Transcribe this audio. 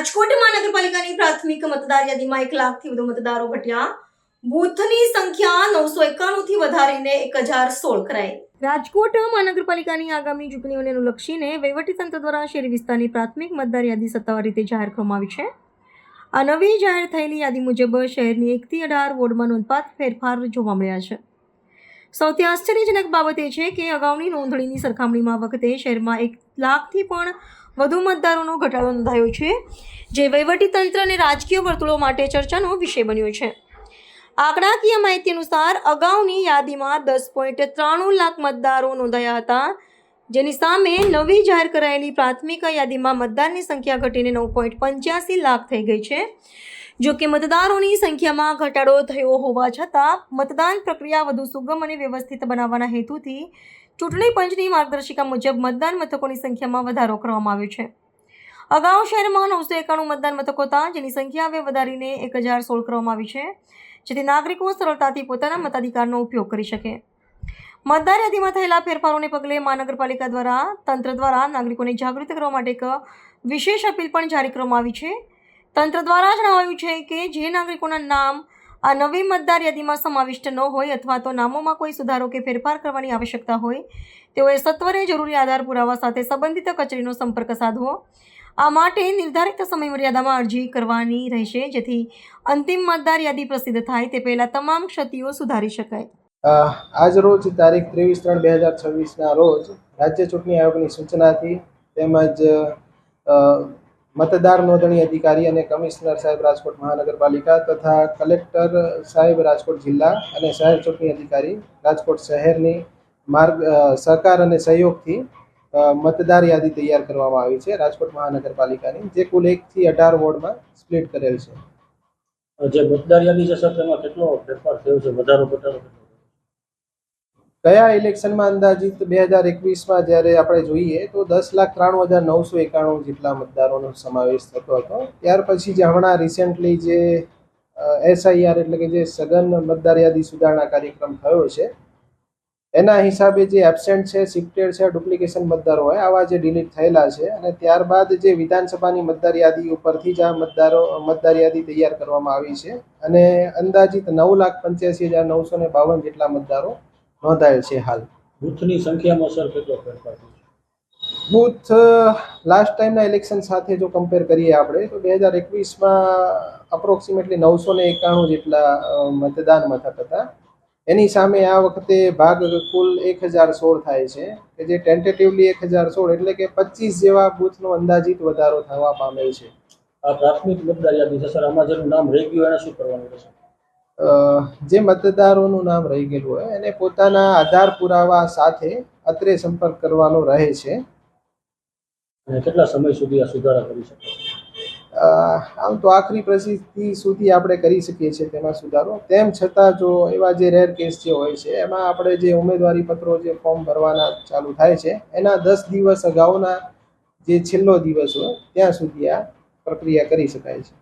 રાજકોટ મહાનગરપાલિકાની પ્રાથમિક મતદાર યાદીમાં 1 લાખથી વધુ મતદારો ઘટ્યા. બૂથની સંખ્યા 991 થી વધારીને 1016 કરાઈ. રાજકોટ મહાનગરપાલિકાની આગામી ચૂંટણીઓને અનુલક્ષીને વહીવટીતંત્ર દ્વારા શહેરી વિસ્તારની પ્રાથમિક મતદાર યાદી સત્તાવાર રીતે જાહેર કરવામાં આવી છે. આ નવી જાહેર થયેલી યાદી મુજબ શહેરની 1 થી 18 વોર્ડમાં નોંધપાત્ર ફેરફાર જોવા મળ્યા છે. સૌથી આશ્ચર્યજનક બાબત એ છે કે અગાઉની નોંધણીની સરખામણીમાં આ વખતે શહેરમાં 1 લાખથી પણ વધુ મતદારોનો ઘટાડો નોંધાયો છે, જે વહીવટીતંત્ર અને રાજકીય વર્તુળો માટે ચર્ચાનો વિષય બન્યો છે. આંકડાકીય માહિતી અનુસાર અગાઉની યાદીમાં 10.93 લાખ મતદારો નોંધાયા હતા, જેની સામે નવી જાહેર કરાયેલી પ્રાથમિક યાદીમાં મતદારની સંખ્યા ઘટીને 9.85 લાખ થઈ ગઈ છે. જો કે મતદારોની સંખ્યામાં ઘટાડો થયો હોવા છતાં મતદાન પ્રક્રિયા વધુ સુગમ અને વ્યવસ્થિત બનાવવાના હેતુથી ચૂંટણી પંચની માર્ગદર્શિકા મુજબ મતદાન મથકોની સંખ્યામાં વધારો કરવામાં આવ્યો છે. અગાઉ શહેરમાં 991 મતદાન મથકો હતા, જેની સંખ્યા હવે વધારીને 1016 કરવામાં આવી છે, જેથી નાગરિકો સરળતાથી પોતાના મતાધિકારનો ઉપયોગ કરી શકે. મતદાર યાદીમાં થયેલા ફેરફારોને પગલે મહાનગરપાલિકા દ્વારા તંત્ર દ્વારા નાગરિકોને જાગૃત કરવા માટે એક વિશેષ અપીલ પણ જારી કરવામાં આવી છે. તંત્ર દ્વારા જણાવાયું છે કે જે નાગરિકોના નામ આ નવી મતદાર યાદીમાં સમાવિષ્ટ ન હોય અથવા તો નામોમાં કોઈ સુધારો કે ફેરફાર કરવાની આવશ્યકતા હોય, તેઓએ સત્વરે જરૂરી આધાર પુરાવા સાથે સંબંધિત કચેરીનો સંપર્ક સાધવો. આ માટે નિર્ધારિત સમયમર્યાદામાં અરજી કરવાની રહેશે, જેથી અંતિમ મતદાર યાદી પ્રસિદ્ધ થાય તે પહેલાં તમામ ક્ષતિઓ સુધારી શકાય. આજ રોજ તારીખ 23/3/2026ના રોજ રાજ્ય ચૂંટણી આયોગની સૂચનાથી તેમજ મતદાર નોંધણી અધિકારી અને કમિશનર સાહેબ રાજકોટ મહાનગરપાલિકા તથા કલેક્ટર સાહેબ રાજકોટ જિલ્લા અને શહેર ચૂંટણી અધિકારી રાજકોટ શહેરની સહકાર અને સહયોગથી મતદાર યાદી તૈયાર કરવામાં આવી છે રાજકોટ મહાનગરપાલિકાની, જે કુલ 1 થી 18 વોર્ડમાં સ્પ્લિટ કરેલ છે. જે મતદાર યાદી છે સર, તેમાં કેટલો ફેરફાર થયો છે, વધારો ઘટાડો? ગયા ઇલેક્શનમાં અંદાજિત 2021માં જ્યારે આપણે જોઈએ તો 10,93,991 જેટલા મતદારોનો સમાવેશ થતો હતો. ત્યાર પછી જે હમણાં રિસેન્ટલી જે SIR એટલે કે જે સઘન મતદાર યાદી સુધારણા કાર્યક્રમ થયો છે, એના હિસાબે જે એબસેન્ટ છે, શિફ્ટેડ છે, ડુપ્લિકેશન મતદારો હોય આવા જે ડિલીટ થયેલા છે, અને ત્યારબાદ જે વિધાનસભાની મતદાર યાદી ઉપરથી જ આ મતદાર યાદી તૈયાર કરવામાં આવી છે, અને અંદાજિત 9,85,952 જેટલા મતદારો નોંધાયેલ છે. હાલ બૂથની સંખ્યામાં સર કેટલો ફેરફાર થયો? બૂથ લાસ્ટ ટાઈમના ઇલેક્શન સાથે જો કમ્પેર કરીએ આપણે તો 2021માં અપ્રોક્સિમેટલી 991 જેટલા મતદાન મથક હતા. એની સામે આ વખતે ભાગ કુલ 1016 થાય છે, કે જે ટેન્ટેટિવલી 1016 એટલે કે 25 જેવા બૂથનો અંદાજિત વધારો થવા પામેલ છે. આ પ્રાથમિક મતદાર યાદી છે સર, આમાં જેનું નામ રહી ગયું એને શું કરવાનું રહેશે? જે મતદારોનું નામ રહી ગયેલું હોય એને પોતાના આધાર પુરાવા સાથે અત્રે સંપર્ક કરવાનો રહે છે. અને કેટલા સમય સુધી આ સુધારા કરી શકે? આમ તો આખરી પરિસ્થિતિ સુધી આપણે કરી શકીએ છીએ તેમાં સુધારો. તેમ છતાં જો એવા જે રેર કેસ જે હોય છે એમાં આપણે જે ઉમેદવારી પત્રો જે ફોર્મ ભરવાના ચાલુ થાય છે એના 10 દિવસ અગાઉના જે છેલ્લો દિવસ હોય ત્યાં સુધી આ પ્રક્રિયા કરી શકાય છે.